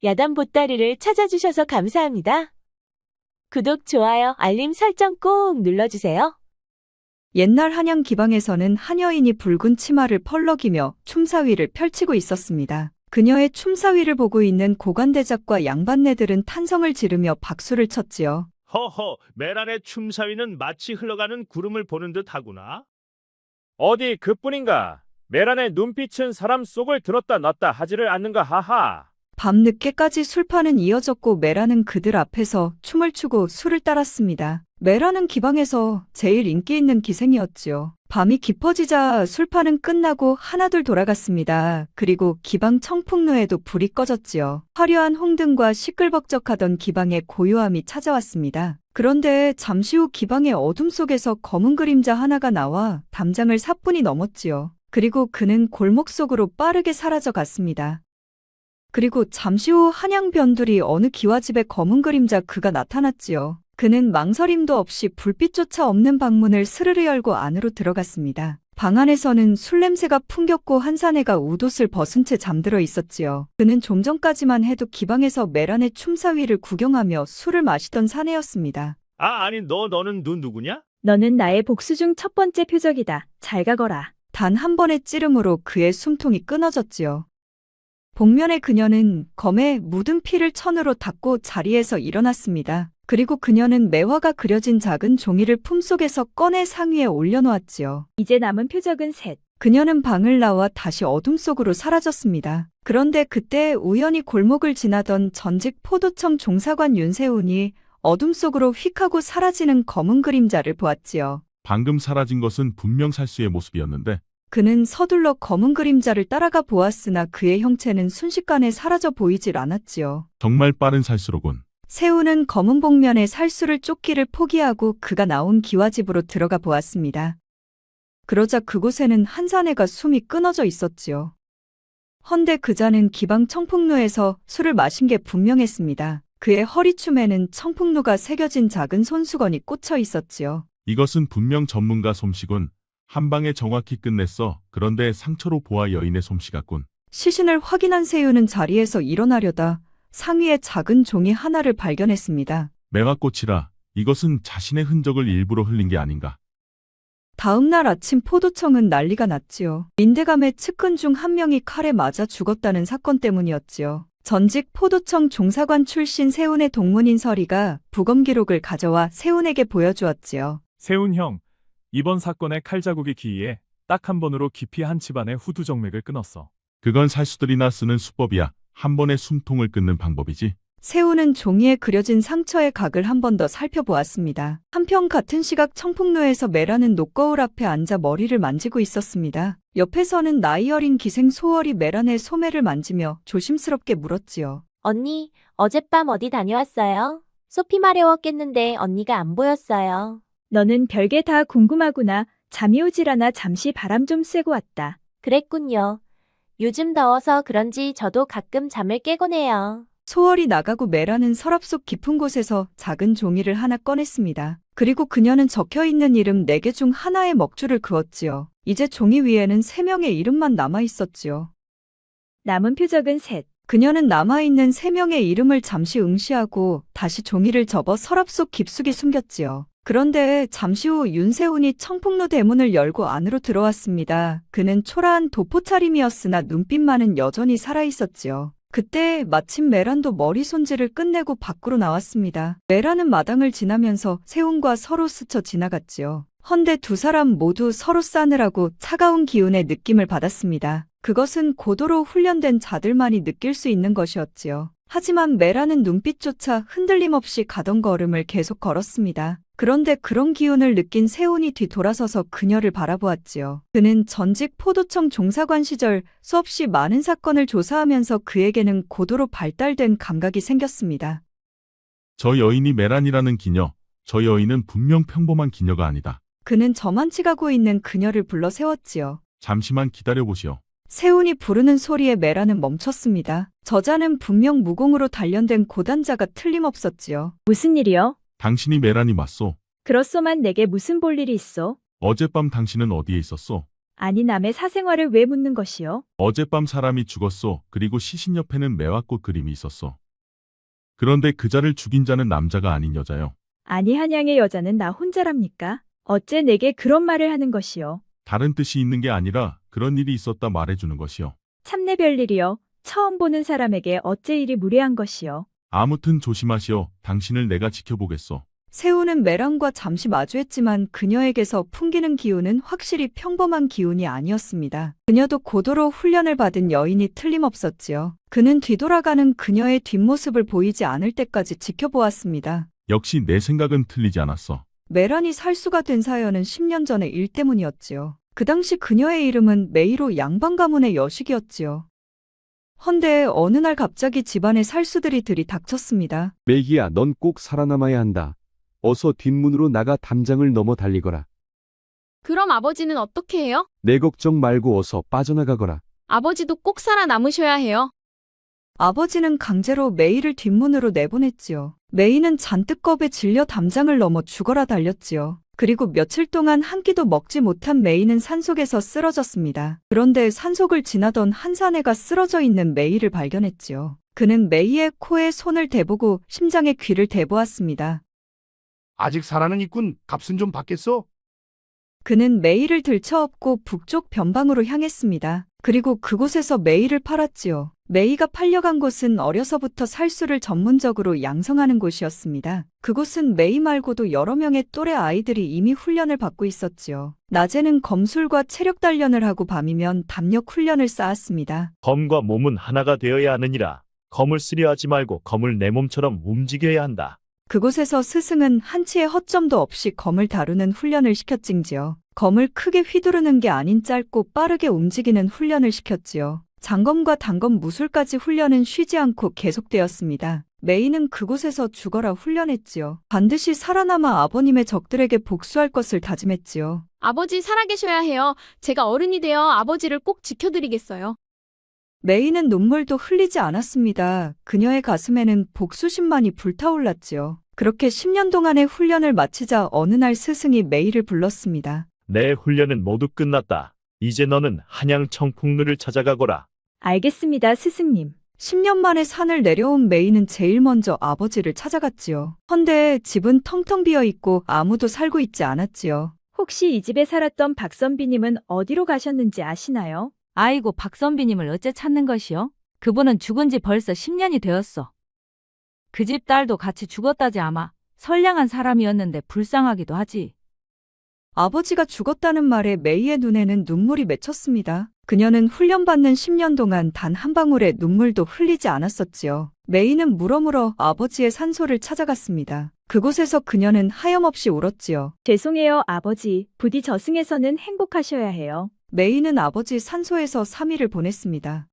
야단 보따리를 찾아주셔서 감사합니다. 구독, 좋아요, 알림 설정 꼭 눌러주세요. 옛날 한양 기방에서는 한여인이 붉은 치마를 펄럭이며 춤사위를 펼치고 있었습니다. 그녀의 춤사위를 보고 있는 고관대작과 양반네들은 탄성을 지르며 박수를 쳤지요. 허허, 메란의 춤사위는 마치 흘러가는 구름을 보는 듯 하구나. 어디 그뿐인가? 메란의 눈빛은 사람 속을 들었다 놨다 하지를 않는가 하하. 밤늦게까지 술판은 이어졌고 메라는 그들 앞에서 춤을 추고 술을 따랐습니다. 메라는 기방에서 제일 인기 있는 기생이었지요. 밤이 깊어지자 술판은 끝나고 하나둘 돌아갔습니다. 그리고 기방 청풍로에도 불이 꺼졌지요. 화려한 홍등과 시끌벅적하던 기방의 고요함이 찾아왔습니다. 그런데 잠시 후 기방의 어둠 속에서 검은 그림자 하나가 나와 담장을 사뿐히 넘었지요. 그리고 그는 골목 속으로 빠르게 사라져 갔습니다. 그리고 잠시 후 한양 변두리 어느 기와집의 검은 그림자 그가 나타났지요. 그는 망설임도 없이 불빛조차 없는 방문을 스르르 열고 안으로 들어갔습니다. 방 안에서는 술 냄새가 풍겼고 한 사내가 웃옷을 벗은 채 잠들어 있었지요. 그는 좀 전까지만 해도 기방에서 메란의 춤사위를 구경하며 술을 마시던 사내였습니다. 아니 너는 누구냐? 너는 나의 복수 중 첫 번째 표적이다. 잘 가거라. 단 한 번의 찌름으로 그의 숨통이 끊어졌지요. 복면의 그녀는 검에 묻은 피를 천으로 닦고 자리에서 일어났습니다. 그리고 그녀는 매화가 그려진 작은 종이를 품속에서 꺼내 상위에 올려놓았지요. 이제 남은 표적은 셋. 그녀는 방을 나와 다시 어둠 속으로 사라졌습니다. 그런데 그때 우연히 골목을 지나던 전직 포도청 종사관 윤세훈이 어둠 속으로 휙 하고 사라지는 검은 그림자를 보았지요. 방금 사라진 것은 분명 살수의 모습이었는데 그는 서둘러 검은 그림자를 따라가 보았으나 그의 형체는 순식간에 사라져 보이질 않았지요. 정말 빠른 살수로군. 세훈은 검은 복면에 살수를 쫓기를 포기하고 그가 나온 기와집으로 들어가 보았습니다. 그러자 그곳에는 한 사내가 숨이 끊어져 있었지요. 헌데 그자는 기방 청풍로에서 술을 마신 게 분명했습니다. 그의 허리춤에는 청풍로가 새겨진 작은 손수건이 꽂혀 있었지요. 이것은 분명 전문가 솜씨군. 한 방에 정확히 끝냈어. 그런데 상처로 보아 여인의 솜씨 같군. 시신을 확인한 세윤은 자리에서 일어나려다 상위에 작은 종이 하나를 발견했습니다. 매화꽃이라. 이것은 자신의 흔적을 일부러 흘린 게 아닌가. 다음 날 아침 포도청은 난리가 났지요. 민대감의 측근 중 한 명이 칼에 맞아 죽었다는 사건 때문이었지요. 전직 포도청 종사관 출신 세훈의 동문인 서리가 부검 기록을 가져와 세훈에게 보여주었지요. 세훈 형, 이번 사건의 칼자국이 기이해 딱 한 번으로 깊이 한 집안의 후두 정맥을 끊었어. 그건 살수들이나 쓰는 수법이야. 한 번에 숨통을 끊는 방법이지. 세훈은 종이에 그려진 상처의 각을 한 번 더 살펴보았습니다. 한편 같은 시각 청풍로에서 메라는 녹거울 앞에 앉아 머리를 만지고 있었습니다. 옆에서는 나이 어린 기생 소월이 메란의 소매를 만지며 조심스럽게 물었지요. 언니, 어젯밤 어디 다녀왔어요? 소피 마려웠겠는데 언니가 안 보였어요. 너는 별게 다 궁금하구나. 잠이 오질 않아 잠시 바람 좀 쐬고 왔다. 그랬군요. 요즘 더워서 그런지 저도 가끔 잠을 깨곤 해요. 소월이 나가고 메라는 서랍 속 깊은 곳에서 작은 종이를 하나 꺼냈습니다. 그리고 그녀는 적혀있는 이름 4개 중 하나의 먹줄을 그었지요. 이제 종이 위에는 3명의 이름만 남아있었지요. 남은 표적은 셋. 그녀는 남아있는 3명의 이름을 잠시 응시하고 다시 종이를 접어 서랍 속 깊숙이 숨겼지요. 그런데 잠시 후 윤세훈이 청풍로 대문을 열고 안으로 들어왔습니다. 그는 초라한 도포 차림이었으나 눈빛만은 여전히 살아있었지요. 그때 마침 메란도 머리 손질을 끝내고 밖으로 나왔습니다. 메란은 마당을 지나면서 세훈과 서로 스쳐 지나갔지요. 헌데 두 사람 모두 서로 싸늘하고 차가운 기운의 느낌을 받았습니다. 그것은 고도로 훈련된 자들만이 느낄 수 있는 것이었지요. 하지만 메라는 눈빛조차 흔들림 없이 가던 걸음을 계속 걸었습니다. 그런데 그런 기운을 느낀 세훈이 뒤돌아서서 그녀를 바라보았지요. 그는 전직 포도청 종사관 시절 수없이 많은 사건을 조사하면서 그에게는 고도로 발달된 감각이 생겼습니다. 저 여인이 메란이라는 기녀. 저 여인은 분명 평범한 기녀가 아니다. 그는 저만치 가고 있는 그녀를 불러 세웠지요. 잠시만 기다려보시오. 세훈이 부르는 소리에 메라는 멈췄습니다. 저자는 분명 무공으로 단련된 고단자가 틀림없었지요. 무슨 일이요? 당신이 메란이 맞소. 그렇소만 내게 무슨 볼 일이 있어? 어젯밤 당신은 어디에 있었소? 아니 남의 사생활을 왜 묻는 것이요? 어젯밤 사람이 죽었소. 그리고 시신 옆에는 매화꽃 그림이 있었어. 그런데 그 자를 죽인 자는 남자가 아닌 여자요. 아니 한양의 여자는 나 혼자랍니까? 어째 내게 그런 말을 하는 것이요? 다른 뜻이 있는 게 아니라 그런 일이 있었다 말해주는 것이요. 참내 별일이요. 처음 보는 사람에게 어째 일이 무례한 것이요? 아무튼 조심하시오. 당신을 내가 지켜보겠소. 세우는 메랑과 잠시 마주했지만 그녀에게서 풍기는 기운은 확실히 평범한 기운이 아니었습니다. 그녀도 고도로 훈련을 받은 여인이 틀림없었지요. 그는 뒤돌아가는 그녀의 뒷모습을 보이지 않을 때까지 지켜보았습니다. 역시 내 생각은 틀리지 않았어. 메란이 살수가 된 사연은 10년 전의 일 때문이었지요. 그 당시 그녀의 이름은 메이로 양반 가문의 여식이었지요. 헌데 어느 날 갑자기 집안의 살수들이 들이닥쳤습니다. 메기야, 넌 꼭 살아남아야 한다. 어서 뒷문으로 나가 담장을 넘어 달리거라. 그럼 아버지는 어떻게 해요? 내 걱정 말고 어서 빠져나가거라. 아버지도 꼭 살아남으셔야 해요. 아버지는 강제로 메이를 뒷문으로 내보냈지요. 메이는 잔뜩 겁에 질려 담장을 넘어 죽어라 달렸지요. 그리고 며칠 동안 한 끼도 먹지 못한 메이는 산속에서 쓰러졌습니다. 그런데 산속을 지나던 한 사내가 쓰러져 있는 메이를 발견했지요. 그는 메이의 코에 손을 대보고 심장에 귀를 대보았습니다. 아직 살아는 있군. 값은 좀 받겠소? 그는 메이를 들쳐업고 북쪽 변방으로 향했습니다. 그리고 그곳에서 메이를 팔았지요. 메이가 팔려간 곳은 어려서부터 살수를 전문적으로 양성하는 곳이었습니다. 그곳은 메이 말고도 여러 명의 또래 아이들이 이미 훈련을 받고 있었지요. 낮에는 검술과 체력 단련을 하고 밤이면 담력 훈련을 쌓았습니다. 검과 몸은 하나가 되어야 하느니라. 검을 쓰려 하지 말고 검을 내 몸처럼 움직여야 한다. 그곳에서 스승은 한치의 허점도 없이 검을 다루는 훈련을 시켰징지요. 검을 크게 휘두르는 게 아닌 짧고 빠르게 움직이는 훈련을 시켰지요. 장검과 단검 무술까지 훈련은 쉬지 않고 계속되었습니다. 메이는 그곳에서 죽어라 훈련했지요. 반드시 살아남아 아버님의 적들에게 복수할 것을 다짐했지요. 아버지 살아계셔야 해요. 제가 어른이 되어 아버지를 꼭 지켜드리겠어요. 메이는 눈물도 흘리지 않았습니다. 그녀의 가슴에는 복수심만이 불타올랐지요. 그렇게 10년 동안의 훈련을 마치자 어느 날 스승이 메이를 불렀습니다. 내 훈련은 모두 끝났다. 이제 너는 한양 청풍루를 찾아가거라. 알겠습니다, 스승님. 10년 만에 산을 내려온 메이는 제일 먼저 아버지를 찾아갔지요. 헌데 집은 텅텅 비어 있고 아무도 살고 있지 않았지요. 혹시 이 집에 살았던 박선비님은 어디로 가셨는지 아시나요? 아이고, 박선비님을 어째 찾는 것이요? 그분은 죽은 지 벌써 10년이 되었어. 그 집 딸도 같이 죽었다지 아마. 선량한 사람이었는데 불쌍하기도 하지. 아버지가 죽었다는 말에 메이의 눈에는 눈물이 맺혔습니다. 그녀는 훈련받는 10년 동안 단 한 방울의 눈물도 흘리지 않았었지요. 메이는 물어물어 아버지의 산소를 찾아갔습니다. 그곳에서 그녀는 하염없이 울었지요. 죄송해요, 아버지. 부디 저승에서는 행복하셔야 해요. 메이는 아버지 산소에서 3일을 보냈습니다.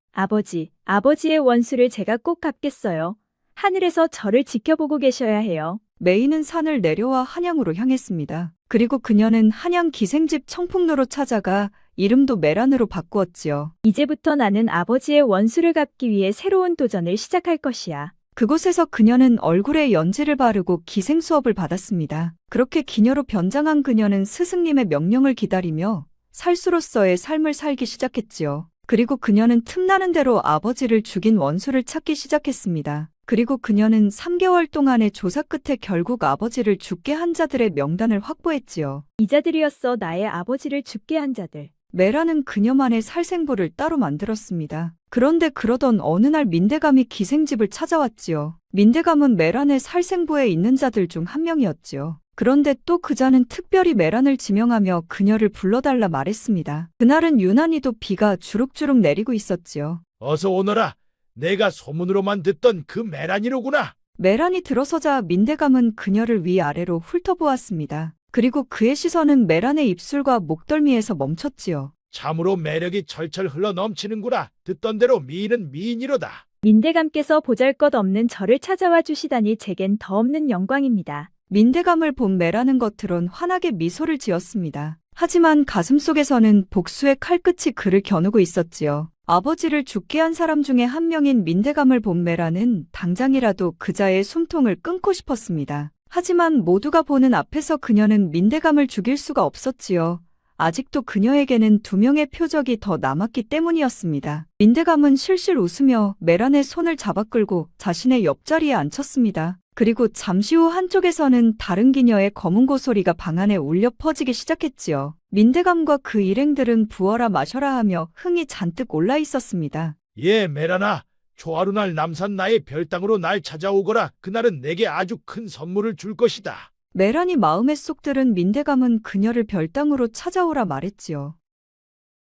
아버지의 원수를 제가 꼭 갚겠어요. 하늘에서 저를 지켜보고 계셔야 해요. 메이는 산을 내려와 한양으로 향했습니다. 그리고 그녀는 한양 기생집 청풍로로 찾아가 이름도 메란으로 바꾸었지요. 이제부터 나는 아버지의 원수를 갚기 위해 새로운 도전을 시작할 것이야. 그곳에서 그녀는 얼굴에 연지를 바르고 기생 수업을 받았습니다. 그렇게 기녀로 변장한 그녀는 스승님의 명령을 기다리며 살수로서의 삶을 살기 시작했지요. 그리고 그녀는 틈나는 대로 아버지를 죽인 원수를 찾기 시작했습니다. 그리고 그녀는 3개월 동안의 조사 끝에 결국 아버지를 죽게 한 자들의 명단을 확보했지요. 이 자들이었어, 나의 아버지를 죽게 한 자들. 메라는 그녀만의 살생부를 따로 만들었습니다. 그런데 그러던 어느 날 민대감이 기생집을 찾아왔지요. 민대감은 메란의 살생부에 있는 자들 중 한 명이었지요. 그런데 또 그자는 특별히 메란을 지명하며 그녀를 불러달라 말했습니다. 그날은 유난히도 비가 주룩주룩 내리고 있었지요. 어서 오너라. 내가 소문으로만 듣던 그 메란이로구나. 메란이 들어서자 민대감은 그녀를 위아래로 훑어보았습니다. 그리고 그의 시선은 메란의 입술과 목덜미에서 멈췄지요. 참으로 매력이 철철 흘러 넘치는구나. 듣던 대로 미인은 미인이로다. 민대감께서 보잘것없는 저를 찾아와 주시다니 제겐 더 없는 영광입니다. 민대감을 본 메란은 겉으론 환하게 미소를 지었습니다. 하지만 가슴속에서는 복수의 칼끝이 그를 겨누고 있었지요. 아버지를 죽게 한 사람 중에 한 명인 민대감을 본 메란은 당장이라도 그자의 숨통을 끊고 싶었습니다. 하지만 모두가 보는 앞에서 그녀는 민대감을 죽일 수가 없었지요. 아직도 그녀에게는 두 명의 표적이 더 남았기 때문이었습니다. 민대감은 실실 웃으며 메란의 손을 잡아 끌고 자신의 옆자리에 앉혔습니다. 그리고 잠시 후 한쪽에서는 다른 기녀의 검은 고소리가 방 안에 울려 퍼지기 시작했지요. 민대감과 그 일행들은 부어라 마셔라 하며 흥이 잔뜩 올라 있었습니다. 예, 메라나. 초하루날 남산 나의 별당으로 날 찾아오거라. 그날은 내게 아주 큰 선물을 줄 것이다. 메란이 마음에 쏙 들은 민대감은 그녀를 별당으로 찾아오라 말했지요.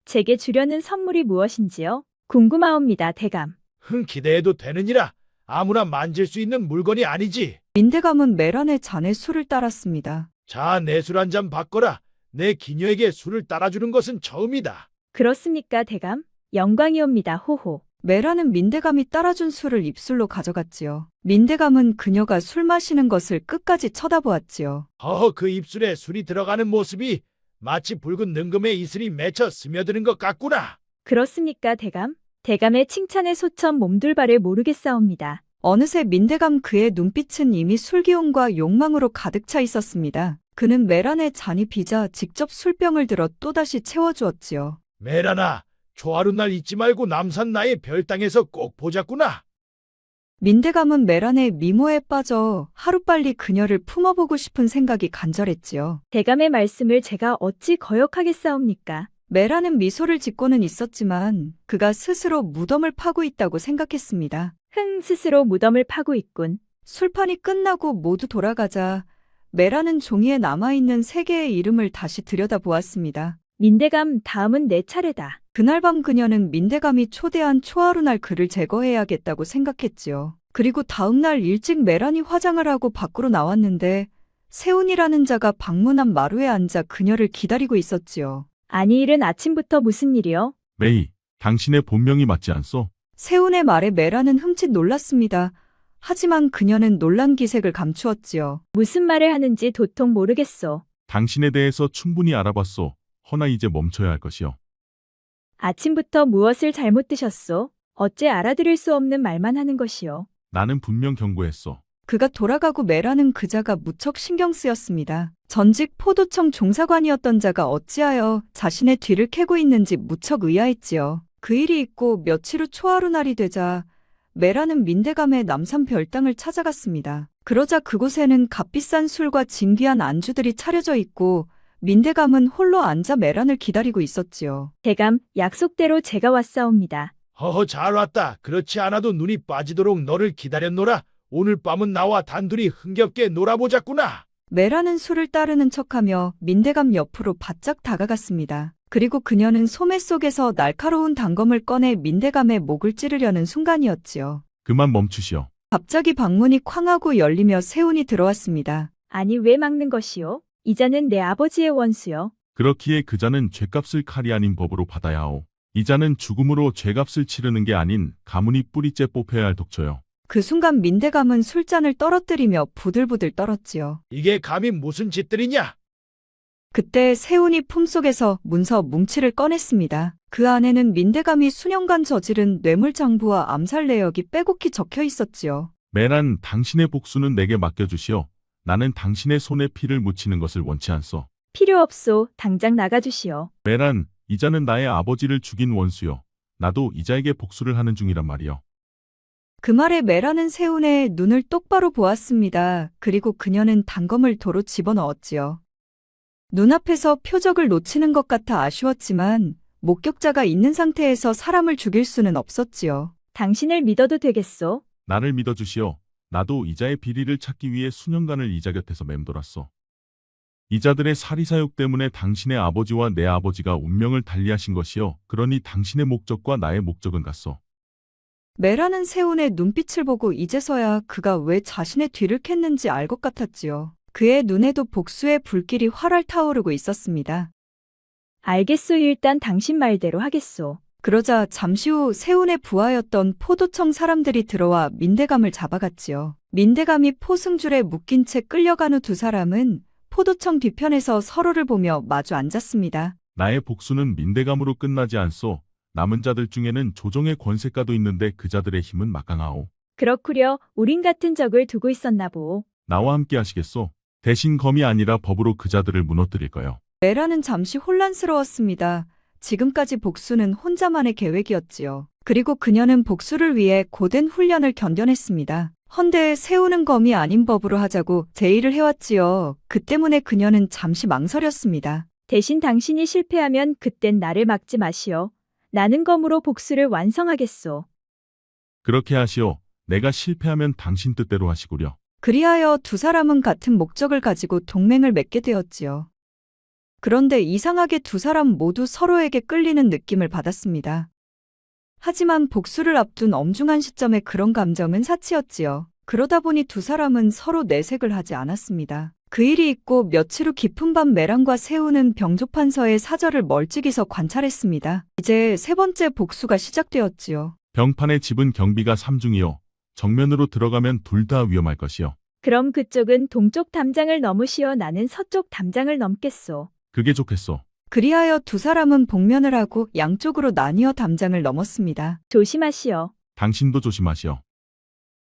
제게 주려는 선물이 무엇인지요? 궁금하옵니다, 대감. 기대해도 되느니라. 아무나 만질 수 있는 물건이 아니지. 민대감은 메란의 잔에 술을 따랐습니다. 자, 내 술 한 잔 받거라. 내 기녀에게 술을 따라주는 것은 처음이다. 그렇습니까, 대감? 영광이옵니다, 호호. 메라는 민대감이 따라준 술을 입술로 가져갔지요. 민대감은 그녀가 술 마시는 것을 끝까지 쳐다보았지요. 그 입술에 술이 들어가는 모습이 마치 붉은 능금에 이슬이 맺혀 스며드는 것 같구나. 그렇습니까, 대감? 대감의 칭찬에 소천 몸둘바를 모르겠사옵니다. 어느새 민대감 그의 눈빛은 이미 술기운과 욕망으로 가득 차 있었습니다. 그는 메란의 잔이 비자 직접 술병을 들어 또다시 채워주었지요. 메라나, 초하루날 잊지 말고 남산 나의 별당에서 꼭 보자꾸나. 민대감은 메란의 미모에 빠져 하루빨리 그녀를 품어보고 싶은 생각이 간절했지요. 대감의 말씀을 제가 어찌 거역하겠사옵니까? 메란은 미소를 짓고는 있었지만 그가 스스로 무덤을 파고 있다고 생각했습니다. 스스로 무덤을 파고 있군. 술판이 끝나고 모두 돌아가자 메란은 종이에 남아있는 세 개의 이름을 다시 들여다보았습니다. 민대감, 다음은 내 차례다. 그날 밤 그녀는 민대감이 초대한 초하루날 그를 제거해야겠다고 생각했지요. 그리고 다음날 일찍 메란이 화장을 하고 밖으로 나왔는데 세훈이라는 자가 방문 앞 마루에 앉아 그녀를 기다리고 있었지요. 아니, 이른 아침부터 무슨 일이요? 메이, 당신의 본명이 맞지 않소? 세훈의 말에 메란은 흠칫 놀랐습니다. 하지만 그녀는 놀란 기색을 감추었지요. 무슨 말을 하는지 도통 모르겠소. 당신에 대해서 충분히 알아봤소. 허나 이제 멈춰야 할 것이요. 아침부터 무엇을 잘못 드셨소? 어째 알아들을 수 없는 말만 하는 것이요. 나는 분명 경고했소. 그가 돌아가고 메라는 그자가 무척 신경 쓰였습니다. 전직 포도청 종사관이었던 자가 어찌하여 자신의 뒤를 캐고 있는지 무척 의아했지요. 그 일이 있고 며칠 후 초하루날이 되자 메라는 민대감의 남산 별당을 찾아갔습니다. 그러자 그곳에는 값비싼 술과 진귀한 안주들이 차려져 있고 민대감은 홀로 앉아 메란을 기다리고 있었지요. 대감, 약속대로 제가 왔사옵니다. 잘 왔다. 그렇지 않아도 눈이 빠지도록 너를 기다렸노라. 오늘 밤은 나와 단둘이 흥겹게 놀아보자꾸나. 메라는 술을 따르는 척하며 민대감 옆으로 바짝 다가갔습니다. 그리고 그녀는 소매 속에서 날카로운 단검을 꺼내 민대감의 목을 찌르려는 순간이었지요. 그만 멈추시오. 갑자기 방문이 쾅 하고 열리며 세훈이 들어왔습니다. 아니, 왜 막는 것이요? 이자는 내 아버지의 원수요. 그렇기에 그자는 죄값을 칼이 아닌 법으로 받아야 하오. 이자는 죽음으로 죄값을 치르는 게 아닌 가문이 뿌리째 뽑혀야 할 독초요. 그 순간 민대감은 술잔을 떨어뜨리며 부들부들 떨었지요. 이게 감히 무슨 짓들이냐? 그때 세훈이 품속에서 문서 뭉치를 꺼냈습니다. 그 안에는 민대감이 수년간 저지른 뇌물장부와 암살 내역이 빼곡히 적혀 있었지요. 메란, 당신의 복수는 내게 맡겨주시오. 나는 당신의 손에 피를 묻히는 것을 원치 않소. 필요 없소. 당장 나가주시오. 메란, 이자는 나의 아버지를 죽인 원수요. 나도 이자에게 복수를 하는 중이란 말이요. 그 말에 메라는 세훈의 눈을 똑바로 보았습니다. 그리고 그녀는 단검을 도로 집어넣었지요. 눈앞에서 표적을 놓치는 것 같아 아쉬웠지만 목격자가 있는 상태에서 사람을 죽일 수는 없었지요. 당신을 믿어도 되겠소? 나를 믿어주시오. 나도 이자의 비리를 찾기 위해 수년간을 이자 곁에서 맴돌았소. 이자들의 사리사욕 때문에 당신의 아버지와 내 아버지가 운명을 달리하신 것이요. 그러니 당신의 목적과 나의 목적은 같소. 메라는 세훈의 눈빛을 보고 이제서야 그가 왜 자신의 뒤를 캤는지 알 것 같았지요. 그의 눈에도 복수의 불길이 활활 타오르고 있었습니다. 알겠소. 일단 당신 말대로 하겠소. 그러자 잠시 후 세훈의 부하였던 포도청 사람들이 들어와 민대감을 잡아갔지요. 민대감이 포승줄에 묶인 채 끌려간 후 두 사람은 포도청 뒤편에서 서로를 보며 마주 앉았습니다. 나의 복수는 민대감으로 끝나지 않소. 남은 자들 중에는 조정의 권세가도 있는데 그 자들의 힘은 막강하오. 그렇구려. 우린 같은 적을 두고 있었나 보오. 나와 함께 하시겠소? 대신 검이 아니라 법으로 그 자들을 무너뜨릴 거요. 메라는 잠시 혼란스러웠습니다. 지금까지 복수는 혼자만의 계획이었지요. 그리고 그녀는 복수를 위해 고된 훈련을 견뎌냈습니다. 헌데 세우는 검이 아닌 법으로 하자고 제의를 해왔지요. 그 때문에 그녀는 잠시 망설였습니다. 대신 당신이 실패하면 그땐 나를 막지 마시오. 나는 검으로 복수를 완성하겠소. 그렇게 하시오. 내가 실패하면 당신 뜻대로 하시구려. 그리하여 두 사람은 같은 목적을 가지고 동맹을 맺게 되었지요. 그런데 이상하게 두 사람 모두 서로에게 끌리는 느낌을 받았습니다. 하지만 복수를 앞둔 엄중한 시점에 그런 감정은 사치였지요. 그러다 보니 두 사람은 서로 내색을 하지 않았습니다. 그 일이 있고 며칠 후 깊은 밤 메랑과 세우는 병조판서의 사절을 멀찍이서 관찰했습니다. 이제 세 번째 복수가 시작되었지요. 병판의 집은 경비가 3중이요. 정면으로 들어가면 둘 다 위험할 것이요. 그럼 그쪽은 동쪽 담장을 넘으시어 나는 서쪽 담장을 넘겠소. 그게 좋겠소. 그리하여 두 사람은 복면을 하고 양쪽으로 나뉘어 담장을 넘었습니다. 조심하시오. 당신도 조심하시오.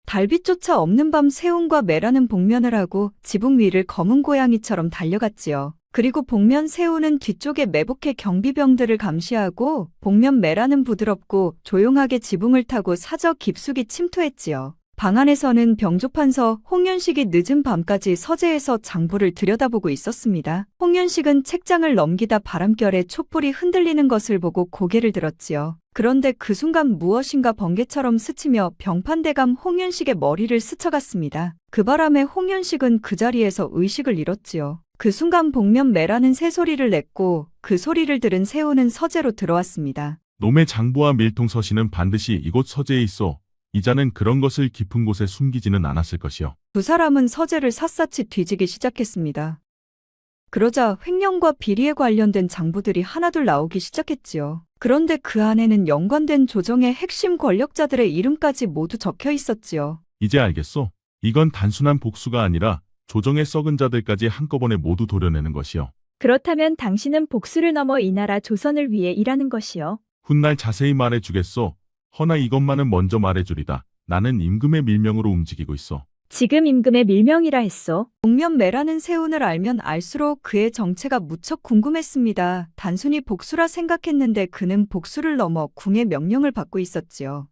달빛조차 없는 밤 세운과 메라는 복면을 하고 지붕 위를 검은 고양이처럼 달려갔지요. 그리고 복면 세우는 뒤쪽에 매복해 경비병들을 감시하고 복면 메라는 부드럽고 조용하게 지붕을 타고 사저 깊숙이 침투했지요. 방 안에서는 병조판서 홍윤식이 늦은 밤까지 서재에서 장부를 들여다보고 있었습니다. 홍윤식은 책장을 넘기다 바람결에 촛불이 흔들리는 것을 보고 고개를 들었지요. 그런데 그 순간 무엇인가 번개처럼 스치며 병판대감 홍윤식의 머리를 스쳐갔습니다. 그 바람에 홍윤식은 그 자리에서 의식을 잃었지요. 그 순간 복면 메라는 새소리를 냈고 그 소리를 들은 세우는 서재로 들어왔습니다. 놈의 장부와 밀통 서신은 반드시 이곳 서재에 있어. 이자는 그런 것을 깊은 곳에 숨기지는 않았을 것이요. 두 사람은 서재를 샅샅이 뒤지기 시작했습니다. 그러자 횡령과 비리에 관련된 장부들이 하나둘 나오기 시작했지요. 그런데 그 안에는 연관된 조정의 핵심 권력자들의 이름까지 모두 적혀 있었지요. 이제 알겠소. 이건 단순한 복수가 아니라 조정의 썩은 자들까지 한꺼번에 모두 도려내는 것이요. 그렇다면 당신은 복수를 넘어 이 나라 조선을 위해 일하는 것이요. 훗날 자세히 말해주겠소. 허나 이것만은 먼저 말해주리다. 나는 임금의 밀명으로 움직이고 있어. 지금 임금의 밀명이라 했소. 복면 메라는 세운을 알면 알수록 그의 정체가 무척 궁금했습니다. 단순히 복수라 생각했는데 그는 복수를 넘어 궁의 명령을 받고 있었지요.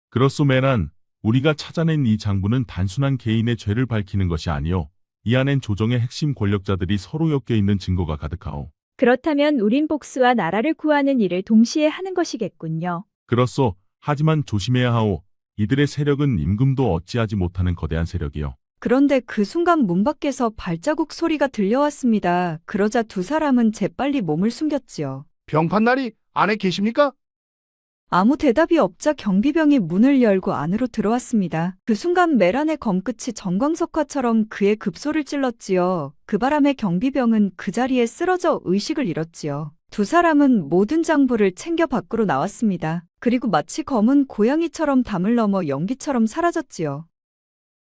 그렇소 메란. 우리가 찾아낸 이 장부는 단순한 개인의 죄를 밝히는 것이 아니오. 이 안엔 조정의 핵심 권력자들이 서로 엮여 있는 증거가 가득하오. 그렇다면 우린 복수와 나라를 구하는 일을 동시에 하는 것이겠군요. 그렇소. 하지만 조심해야 하오. 이들의 세력은 임금도 어찌하지 못하는 거대한 세력이요. 그런데 그 순간 문 밖에서 발자국 소리가 들려왔습니다. 그러자 두 사람은 재빨리 몸을 숨겼지요. 병판날이 안에 계십니까? 아무 대답이 없자 경비병이 문을 열고 안으로 들어왔습니다. 그 순간 메란의 검끝이 정광석화처럼 그의 급소를 찔렀지요. 그 바람에 경비병은 그 자리에 쓰러져 의식을 잃었지요. 두 사람은 모든 장부를 챙겨 밖으로 나왔습니다. 그리고 마치 검은 고양이처럼 담을 넘어 연기처럼 사라졌지요.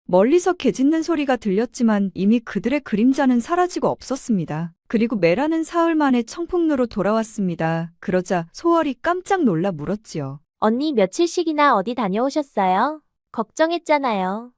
멀리서 개 짖는 소리가 들렸지만 이미 그들의 그림자는 사라지고 없었습니다. 그리고 메라는 사흘 만에 청풍루로 돌아왔습니다. 그러자 소월이 깜짝 놀라 물었지요. 언니 며칠씩이나 어디 다녀오셨어요? 걱정했잖아요.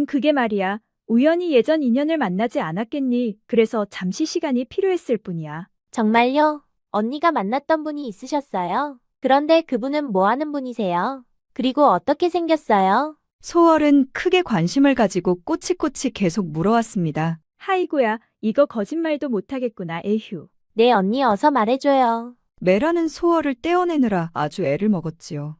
그게 말이야. 우연히 예전 인연을 만나지 않았겠니? 그래서 잠시 시간이 필요했을 뿐이야. 정말요? 언니가 만났던 분이 있으셨어요? 그런데 그분은 뭐 하는 분이세요? 그리고 어떻게 생겼어요? 소월은 크게 관심을 가지고 꼬치꼬치 계속 물어왔습니다. 하이고야, 이거 거짓말도 못하겠구나, 에휴. 네, 언니 어서 말해줘요. 메라는 소월을 떼어내느라 아주 애를 먹었지요.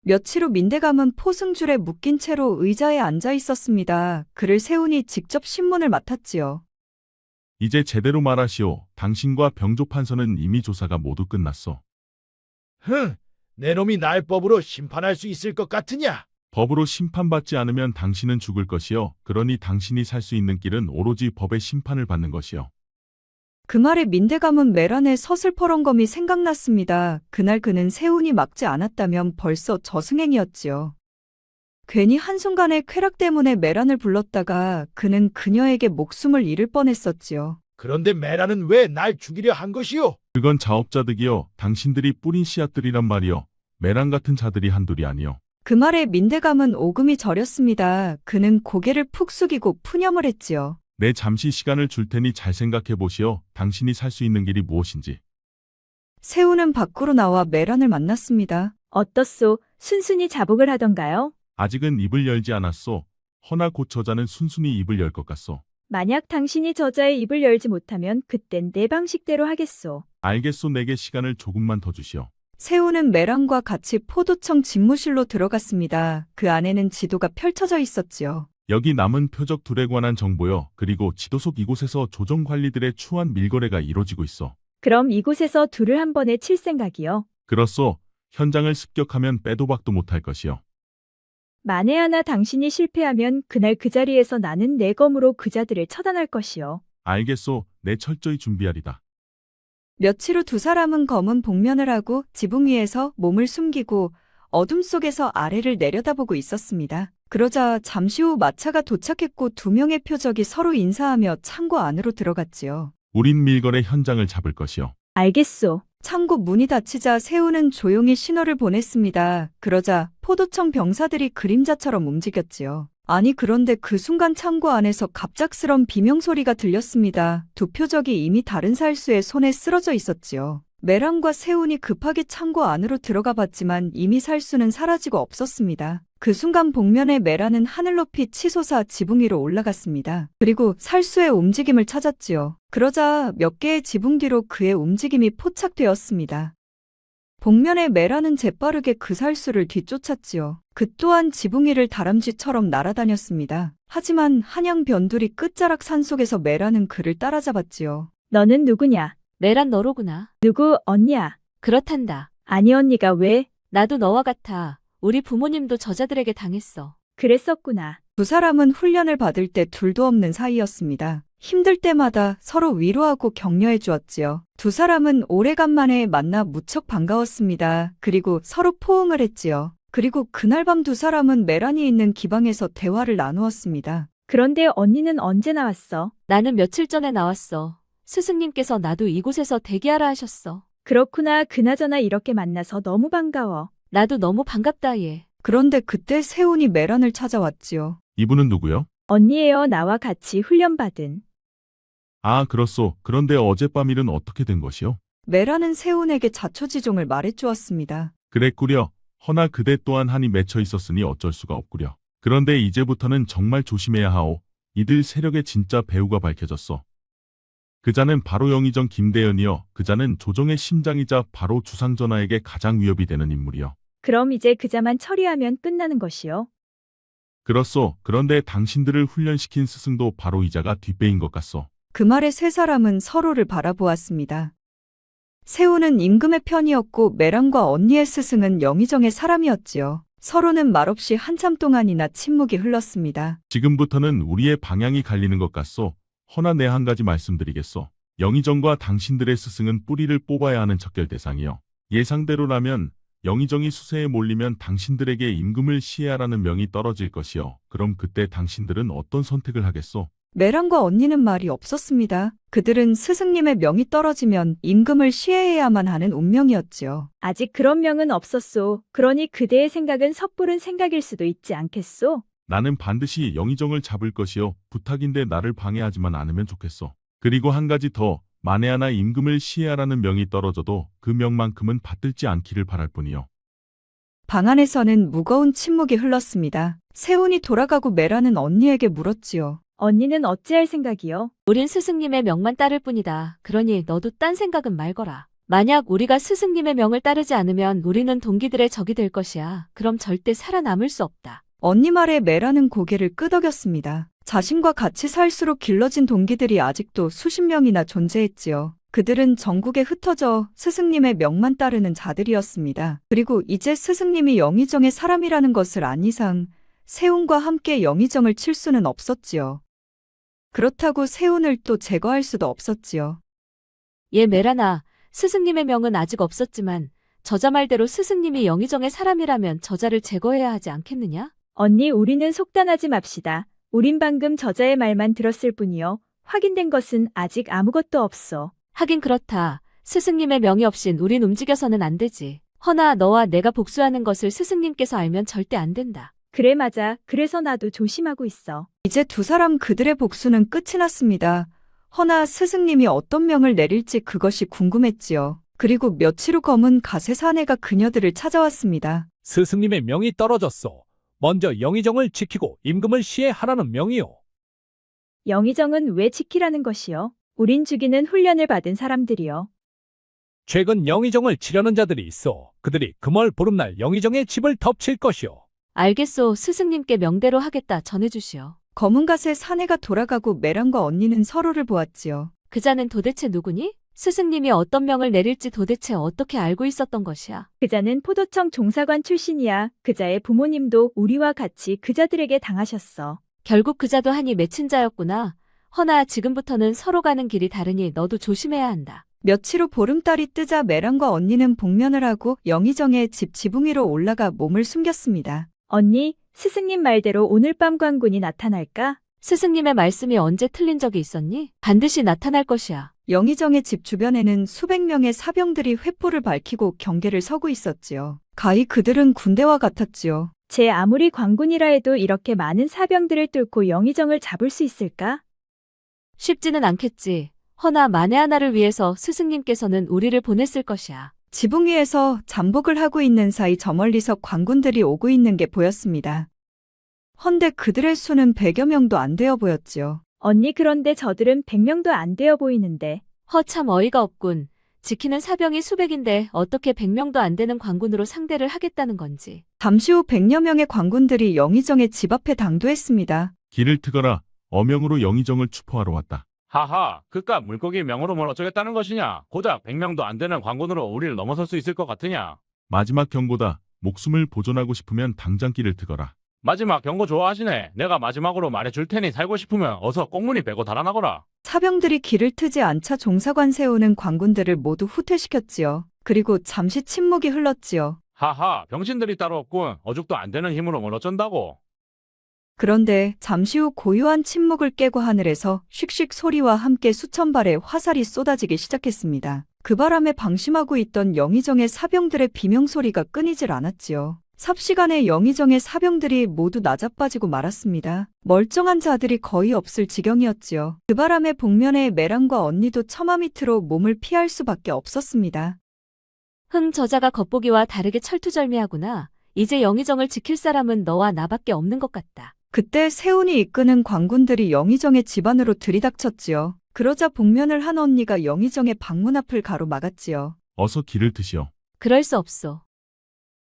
며칠 후 민대감은 포승줄에 묶인 채로 의자에 앉아 있었습니다. 그를 세우니 직접 신문을 맡았지요. 이제 제대로 말하시오. 당신과 병조판서는 이미 조사가 모두 끝났어. 내 놈이 날 법으로 심판할 수 있을 것 같으냐? 법으로 심판받지 않으면 당신은 죽을 것이요. 그러니 당신이 살 수 있는 길은 오로지 법의 심판을 받는 것이요. 그 말에 민대감은 메란의 서슬퍼런검이 생각났습니다. 그날 그는 세운이 막지 않았다면 벌써 저승행이었지요. 괜히 한순간의 쾌락 때문에 메란을 불렀다가 그는 그녀에게 목숨을 잃을 뻔했었지요. 그런데 메라는 왜 날 죽이려 한 것이오? 그건 자업자득이요. 당신들이 뿌린 씨앗들이란 말이요. 메란 같은 자들이 한둘이 아니요. 그 말에 민대감은 오금이 저렸습니다. 그는 고개를 푹 숙이고 푸념을 했지요. 내 잠시 시간을 줄 테니 잘 생각해 보시오. 당신이 살 수 있는 길이 무엇인지. 세우는 밖으로 나와 메란을 만났습니다. 어떻소? 순순히 자복을 하던가요? 아직은 입을 열지 않았소. 허나 곧 저자는 순순히 입을 열 것 같소. 만약 당신이 저자의 입을 열지 못하면 그땐 내 방식대로 하겠소. 알겠소. 내게 시간을 조금만 더 주시오. 세우는 메란과 같이 포도청 집무실로 들어갔습니다. 그 안에는 지도가 펼쳐져 있었지요. 여기 남은 표적 둘에 관한 정보요. 그리고 지도 속 이곳에서 조정 관리들의 추한 밀거래가 이루어지고 있어. 그럼 이곳에서 둘을 한 번에 칠 생각이요. 그렇소. 현장을 습격하면 빼도 박도 못할 것이요. 만에 하나 당신이 실패하면 그날 그 자리에서 나는 내 검으로 그자들을 처단할 것이요. 알겠소. 내 철저히 준비하리다. 며칠 후 두 사람은 검은 복면을 하고 지붕 위에서 몸을 숨기고 어둠 속에서 아래를 내려다보고 있었습니다. 그러자 잠시 후 마차가 도착했고 두 명의 표적이 서로 인사하며 창고 안으로 들어갔지요. 우린 밀거래 현장을 잡을 것이요. 알겠소. 창고 문이 닫히자 세우는 조용히 신호를 보냈습니다. 그러자 포도청 병사들이 그림자처럼 움직였지요. 아니 그런데 그 순간 창고 안에서 갑작스런 비명소리가 들렸습니다. 두 표적이 이미 다른 살수의 손에 쓰러져 있었지요. 메란과 세운이 급하게 창고 안으로 들어가 봤지만 이미 살수는 사라지고 없었습니다. 그 순간 복면의 메란은 하늘 높이 치솟아 지붕 위로 올라갔습니다. 그리고 살수의 움직임을 찾았지요. 그러자 몇 개의 지붕 뒤로 그의 움직임이 포착되었습니다. 복면의 메란은 재빠르게 그 살수를 뒤쫓았지요. 그 또한 지붕 위를 다람쥐처럼 날아다녔습니다. 하지만 한양 변두리 끝자락 산속에서 메란은 그를 따라잡았지요. 너는 누구냐? 메란 너로구나. 누구 언니야? 그렇단다. 아니 언니가 왜? 나도 너와 같아. 우리 부모님도 저자들에게 당했어. 그랬었구나. 두 사람은 훈련을 받을 때 둘도 없는 사이였습니다. 힘들 때마다 서로 위로하고 격려해 주었지요. 두 사람은 오래간만에 만나 무척 반가웠습니다. 그리고 서로 포옹을 했지요. 그리고 그날 밤 두 사람은 메란이 있는 기방에서 대화를 나누었습니다. 그런데 언니는 언제 나왔어? 나는 며칠 전에 나왔어. 스승님께서 나도 이곳에서 대기하라 하셨어. 그렇구나. 그나저나 이렇게 만나서 너무 반가워. 나도 너무 반갑다 얘. 그런데 그때 세운이 메란을 찾아왔지요. 이분은 누구요? 언니예요. 나와 같이 훈련받은. 아, 그렇소. 그런데 어젯밤 일은 어떻게 된 것이요? 메란은 세운에게 자초지종을 말해주었습니다. 그랬구려. 허나 그대 또한 한이 맺혀 있었으니 어쩔 수가 없구려. 그런데 이제부터는 정말 조심해야 하오. 이들 세력의 진짜 배후가 밝혀졌어. 그자는 바로 영의정 김대현이여. 그자는 조정의 심장이자 바로 주상전하에게 가장 위협이 되는 인물이여. 그럼 이제 그자만 처리하면 끝나는 것이요. 그렇소. 그런데 당신들을 훈련시킨 스승도 바로 이자가 뒷배인 것 같소. 그 말에 세 사람은 서로를 바라보았습니다. 세운은 임금의 편이었고 메란과 언니의 스승은 영의정의 사람이었지요. 서로는 말없이 한참 동안이나 침묵이 흘렀습니다. 지금부터는 우리의 방향이 갈리는 것 같소. 허나 내 한 가지 말씀드리겠소. 영의정과 당신들의 스승은 뿌리를 뽑아야 하는 척결 대상이요. 예상대로라면 영의정이 수세에 몰리면 당신들에게 임금을 시해하라는 명이 떨어질 것이요. 그럼 그때 당신들은 어떤 선택을 하겠소? 메란과 언니는 말이 없었습니다. 그들은 스승님의 명이 떨어지면 임금을 시해해야만 하는 운명이었지요. 아직 그런 명은 없었소. 그러니 그대의 생각은 섣부른 생각일 수도 있지 않겠소? 나는 반드시 영의정을 잡을 것이요. 부탁인데 나를 방해하지만 않으면 좋겠소. 그리고 한 가지 더. 만에 하나 임금을 시해하라는 명이 떨어져도 그 명만큼은 받들지 않기를 바랄 뿐이요. 방 안에서는 무거운 침묵이 흘렀습니다. 세운이 돌아가고 메란은 언니에게 물었지요. 언니는 어찌할 생각이요? 우린 스승님의 명만 따를 뿐이다. 그러니 너도 딴 생각은 말거라. 만약 우리가 스승님의 명을 따르지 않으면 우리는 동기들의 적이 될 것이야. 그럼 절대 살아남을 수 없다. 언니 말에 메란은 고개를 끄덕였습니다. 자신과 같이 살수록 길러진 동기들이 아직도 수십 명이나 존재했지요. 그들은 전국에 흩어져 스승님의 명만 따르는 자들이었습니다. 그리고 이제 스승님이 영의정의 사람이라는 것을 안 이상 세운과 함께 영의정을 칠 수는 없었지요. 그렇다고 세운을 또 제거할 수도 없었지요. 얘 메란아, 스승님의 명은 아직 없었지만 저자 말대로 스승님이 영의정의 사람이라면 저자를 제거해야 하지 않겠느냐? 언니, 우리는 속단하지 맙시다. 우린 방금 저자의 말만 들었을 뿐이요. 확인된 것은 아직 아무것도 없어. 하긴 그렇다. 스승님의 명이 없인 우린 움직여서는 안 되지. 허나 너와 내가 복수하는 것을 스승님께서 알면 절대 안 된다. 그래 맞아. 그래서 나도 조심하고 있어. 이제 두 사람 그들의 복수는 끝이 났습니다. 허나 스승님이 어떤 명을 내릴지 그것이 궁금했지요. 그리고 며칠 후 검은 가세 사내가 그녀들을 찾아왔습니다. 스승님의 명이 떨어졌소. 먼저 영의정을 지키고 임금을 시해하라는 명이요. 영의정은 왜 지키라는 것이요? 우린 죽이는 훈련을 받은 사람들이요. 최근 영의정을 치려는 자들이 있어. 그들이 금월 보름날 영의정의 집을 덮칠 것이요. 알겠소. 스승님께 명대로 하겠다. 전해주시오. 검은 가세 사내가 돌아가고 메란과 언니는 서로를 보았지요. 그자는 도대체 누구니? 스승님이 어떤 명을 내릴지 도대체 어떻게 알고 있었던 것이야? 그자는 포도청 종사관 출신이야. 그자의 부모님도 우리와 같이 그자들에게 당하셨어. 결국 그자도 한이 맺힌 자였구나. 허나 지금부터는 서로 가는 길이 다르니 너도 조심해야 한다. 며칠 후 보름달이 뜨자 메란과 언니는 복면을 하고 영의정의 집 지붕 위로 올라가 몸을 숨겼습니다. 언니, 스승님 말대로 오늘 밤 광군이 나타날까? 스승님의 말씀이 언제 틀린 적이 있었니? 반드시 나타날 것이야. 영의정의 집 주변에는 수백 명의 사병들이 횃불을 밝히고 경계를 서고 있었지요. 가히 그들은 군대와 같았지요. 제 아무리 광군이라 해도 이렇게 많은 사병들을 뚫고 영의정을 잡을 수 있을까? 쉽지는 않겠지. 허나 만에 하나를 위해서 스승님께서는 우리를 보냈을 것이야. 지붕 위에서 잠복을 하고 있는 사이 저 멀리서 관군들이 오고 있는 게 보였습니다. 헌데 그들의 수는 100여 명도 안 되어 보였지요. 언니 그런데 저들은 100명도 안 되어 보이는데. 참 어이가 없군. 지키는 사병이 수백인데 어떻게 100명도 안 되는 관군으로 상대를 하겠다는 건지. 잠시 후 100여 명의 관군들이 영의정의 집 앞에 당도했습니다. 길을 트거라. 어명으로 영의정을 추포하러 왔다. 하하, 그깟 물고기 명으로 뭘 어쩌겠다는 것이냐? 고작 100명도 안 되는 관군으로 우리를 넘어설 수 있을 것 같으냐? 마지막 경고다. 목숨을 보존하고 싶으면 당장 길을 트거라. 마지막 경고 좋아하시네. 내가 마지막으로 말해줄 테니 살고 싶으면 어서 꽁무니 빼고 달아나거라. 사병들이 길을 트지 않자 종사관 세우는 관군들을 모두 후퇴시켰지요. 그리고 잠시 침묵이 흘렀지요. 하하, 병신들이 따로 없군. 어죽도 안 되는 힘으로 뭘 어쩐다고. 그런데 잠시 후 고요한 침묵을 깨고 하늘에서 슉슉 소리와 함께 수천 발의 화살이 쏟아지기 시작했습니다. 그 바람에 방심하고 있던 영의정의 사병들의 비명소리가 끊이질 않았지요. 삽시간에 영의정의 사병들이 모두 나자빠지고 말았습니다. 멀쩡한 자들이 거의 없을 지경이었지요. 그 바람에 복면에 메란과 언니도 처마 밑으로 몸을 피할 수밖에 없었습니다. 저자가 겉보기와 다르게 철두절미하구나. 이제 영의정을 지킬 사람은 너와 나밖에 없는 것 같다. 그때 세운이 이끄는 관군들이 영의정의 집 안으로 들이닥쳤지요. 그러자 복면을 한 언니가 영의정의 방문 앞을 가로막았지요. 어서 길을 트시오. 그럴 수 없소.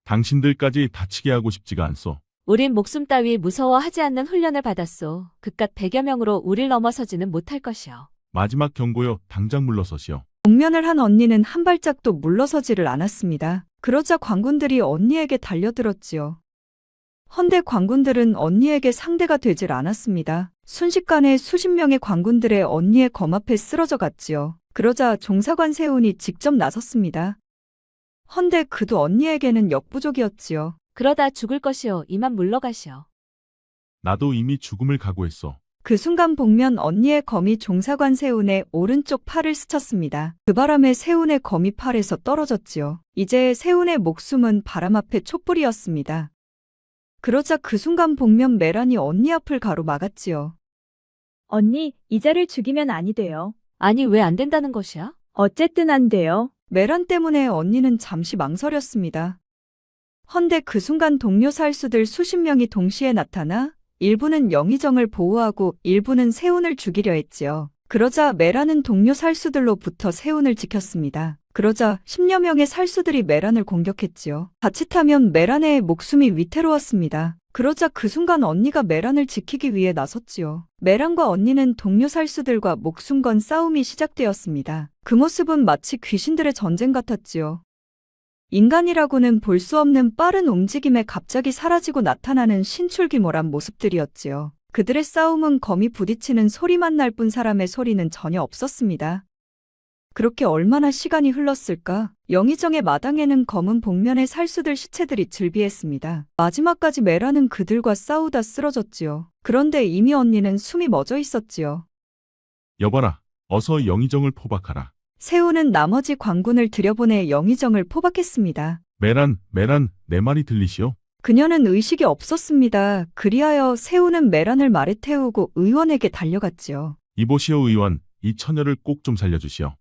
당신들까지 다치게 하고 싶지가 않소. 우린 목숨 따위 무서워하지 않는 훈련을 받았소. 그깟 100여 명으로 우릴 넘어서지는 못할 것이오. 마지막 경고요. 당장 물러서시오. 복면을 한 언니는 한 발짝도 물러서지를 않았습니다. 그러자 관군들이 언니에게 달려들었지요. 헌데 관군들은 언니에게 상대가 되질 않았습니다. 순식간에 수십 명의 관군들의 언니의 검 앞에 쓰러져 갔지요. 그러자 종사관 세운이 직접 나섰습니다. 헌데 그도 언니에게는 역부족이었지요. 그러다 죽을 것이오. 이만 물러가시오. 나도 이미 죽음을 각오했어. 그 순간 복면 언니의 검이 종사관 세운의 오른쪽 팔을 스쳤습니다. 그 바람에 세운의 검이 팔에서 떨어졌지요. 이제 세운의 목숨은 바람 앞에 촛불이었습니다. 그러자 그 순간 복면 메란이 언니 앞을 가로막았지요. 언니, 이자를 죽이면 아니 돼요. 아니 왜 안 된다는 것이야? 어쨌든 안 돼요. 메란 때문에 언니는 잠시 망설였습니다. 헌데 그 순간 동료 살수들 수십 명이 동시에 나타나 일부는 영의정을 보호하고 일부는 세운을 죽이려 했지요. 그러자 메란은 동료 살수들로부터 세운을 지켰습니다. 그러자 10여 명의 살수들이 메란을 공격했지요. 자칫하면 메란의 목숨이 위태로웠습니다. 그러자 그 순간 언니가 메란을 지키기 위해 나섰지요. 메란과 언니는 동료 살수들과 목숨 건 싸움이 시작되었습니다. 그 모습은 마치 귀신들의 전쟁 같았지요. 인간이라고는 볼 수 없는 빠른 움직임에 갑자기 사라지고 나타나는 신출귀몰한 모습들이었지요. 그들의 싸움은 검이 부딪히는 소리만 날 뿐 사람의 소리는 전혀 없었습니다. 그렇게 얼마나 시간이 흘렀을까? 영의정의 마당에는 검은 복면의 살수들 시체들이 즐비했습니다. 마지막까지 메라는 그들과 싸우다 쓰러졌지요. 그런데 이미 언니는 숨이 멎어 있었지요. 여봐라. 어서 영의정을 포박하라. 세운은 나머지 관군을 들여보내 영의정을 포박했습니다. 메란, 내 말이 들리시오? 그녀는 의식이 없었습니다. 그리하여 세우는 메란을 말에 태우고 의원에게 달려갔지요. 이보시오 의원, 이 처녀를 꼭 좀 살려주시오.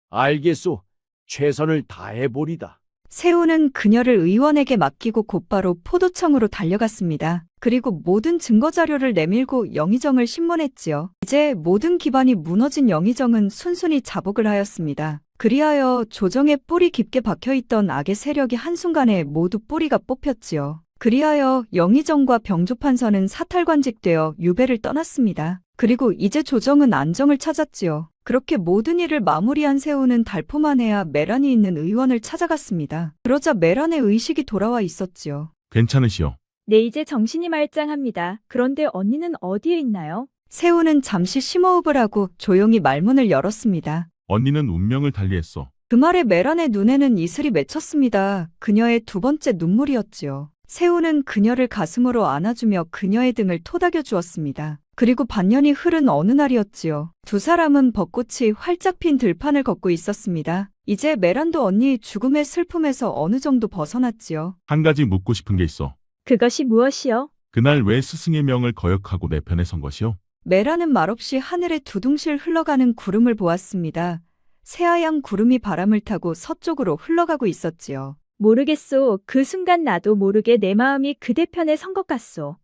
알겠소. 최선을 다해보리다. 세우는 그녀를 의원에게 맡기고 곧바로 포도청으로 달려갔습니다. 그리고 모든 증거자료를 내밀고 영의정을 신문했지요. 이제 모든 기반이 무너진 영의정은 순순히 자복을 하였습니다. 그리하여 조정에 뿌리 깊게 박혀있던 악의 세력이 한순간에 모두 뿌리가 뽑혔지요. 그리하여 영의정과 병조판서는 사탈관직되어 유배를 떠났습니다. 그리고 이제 조정은 안정을 찾았지요. 그렇게 모든 일을 마무리한 세우는 달포만해야 메란이 있는 의원을 찾아갔습니다. 그러자 메란의 의식이 돌아와 있었지요. 괜찮으시오. 네, 이제 정신이 말짱합니다. 그런데 언니는 어디에 있나요? 세우는 잠시 심호흡을 하고 조용히 말문을 열었습니다. 언니는 운명을 달리했어. 그 말에 메란의 눈에는 이슬이 맺혔습니다. 그녀의 두 번째 눈물이었지요. 세우는 그녀를 가슴으로 안아주며 그녀의 등을 토닥여 주었습니다. 그리고 반년이 흐른 어느 날이었지요. 두 사람은 벚꽃이 활짝 핀 들판을 걷고 있었습니다. 이제 메란도 언니의 죽음의 슬픔에서 어느 정도 벗어났지요. 한 가지 묻고 싶은 게 있어. 그것이 무엇이요? 그날 왜 스승의 명을 거역하고 내 편에 선 것이오? 메란은 말없이 하늘에 두둥실 흘러가는 구름을 보았습니다. 새하얀 구름이 바람을 타고 서쪽으로 흘러가고 있었지요. 모르겠소. 그 순간 나도 모르게 내 마음이 그대 편에 선 것 같소.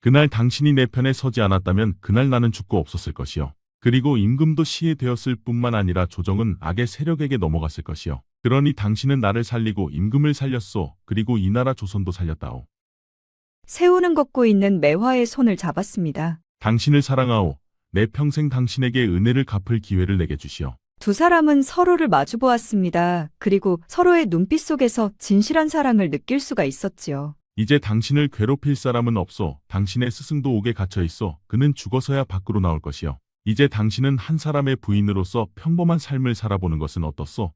그날 당신이 내 편에 서지 않았다면 그날 나는 죽고 없었을 것이요. 그리고 임금도 시해되었을 뿐만 아니라 조정은 악의 세력에게 넘어갔을 것이요. 그러니 당신은 나를 살리고 임금을 살렸소. 그리고 이 나라 조선도 살렸다오. 세우는 걷고 있는 매화의 손을 잡았습니다. 당신을 사랑하오. 내 평생 당신에게 은혜를 갚을 기회를 내게 주시오. 두 사람은 서로를 마주 보았습니다. 그리고 서로의 눈빛 속에서 진실한 사랑을 느낄 수가 있었지요. 이제 당신을 괴롭힐 사람은 없소. 당신의 스승도 옥에 갇혀 있어. 그는 죽어서야 밖으로 나올 것이요. 이제 당신은 한 사람의 부인으로서 평범한 삶을 살아보는 것은 어떻소?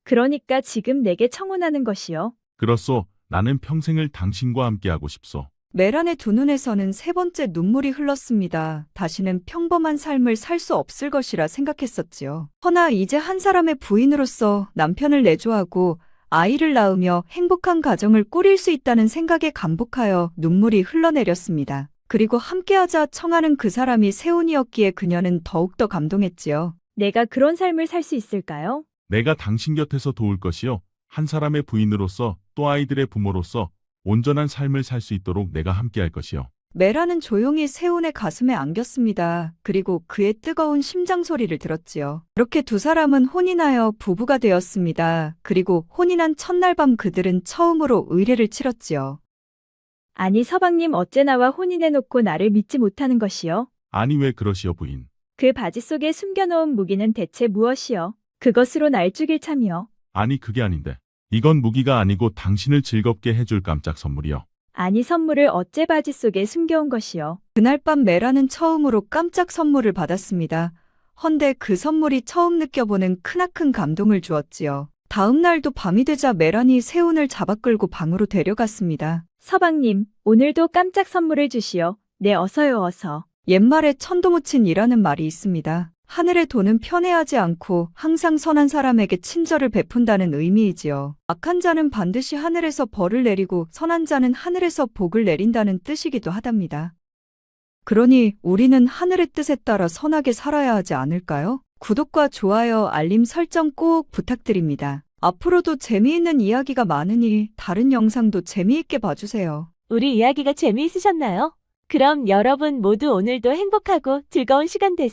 그러니까 지금 내게 청혼하는 것이요. 그렇소. 나는 평생을 당신과 함께하고 싶소. 메란의 두 눈에서는 세 번째 눈물이 흘렀습니다. 다시는 평범한 삶을 살 수 없을 것이라 생각했었지요. 허나 이제 한 사람의 부인으로서 남편을 내조하고 아이를 낳으며 행복한 가정을 꾸릴 수 있다는 생각에 감복하여 눈물이 흘러내렸습니다. 그리고 함께하자 청하는 그 사람이 세운이었기에 그녀는 더욱더 감동했지요. 내가 그런 삶을 살 수 있을까요? 내가 당신 곁에서 도울 것이요. 한 사람의 부인으로서 또 아이들의 부모로서 온전한 삶을 살 수 있도록 내가 함께할 것이요. 메라는 조용히 세운의 가슴에 안겼습니다. 그리고 그의 뜨거운 심장 소리를 들었지요. 그렇게 두 사람은 혼인하여 부부가 되었습니다. 그리고 혼인한 첫날 밤 그들은 처음으로 의례를 치렀지요. 아니 서방님 어째 나와 혼인해놓고 나를 믿지 못하는 것이요? 아니 왜 그러시오 부인. 그 바지 속에 숨겨놓은 무기는 대체 무엇이요? 그것으로 날 죽일 참이요. 아니 그게 아닌데. 이건 무기가 아니고 당신을 즐겁게 해줄 깜짝 선물이요. 아니 선물을 어째 바지 속에 숨겨온 것이요. 그날 밤 메라는 처음으로 깜짝 선물을 받았습니다. 헌데 그 선물이 처음 느껴보는 크나큰 감동을 주었지요. 다음 날도 밤이 되자 메란이 세운을 잡아 끌고 방으로 데려갔습니다. 서방님, 오늘도 깜짝 선물을 주시오. 네, 어서요, 어서. 옛말에 천도무친이라는 말이 있습니다. 하늘의 도는 편애하지 않고 항상 선한 사람에게 친절을 베푼다는 의미이지요. 악한 자는 반드시 하늘에서 벌을 내리고 선한 자는 하늘에서 복을 내린다는 뜻이기도 하답니다. 그러니 우리는 하늘의 뜻에 따라 선하게 살아야 하지 않을까요? 구독과 좋아요, 알림 설정 꼭 부탁드립니다. 앞으로도 재미있는 이야기가 많으니 다른 영상도 재미있게 봐주세요. 우리 이야기가 재미있으셨나요? 그럼 여러분 모두 오늘도 행복하고 즐거운 시간 되세요.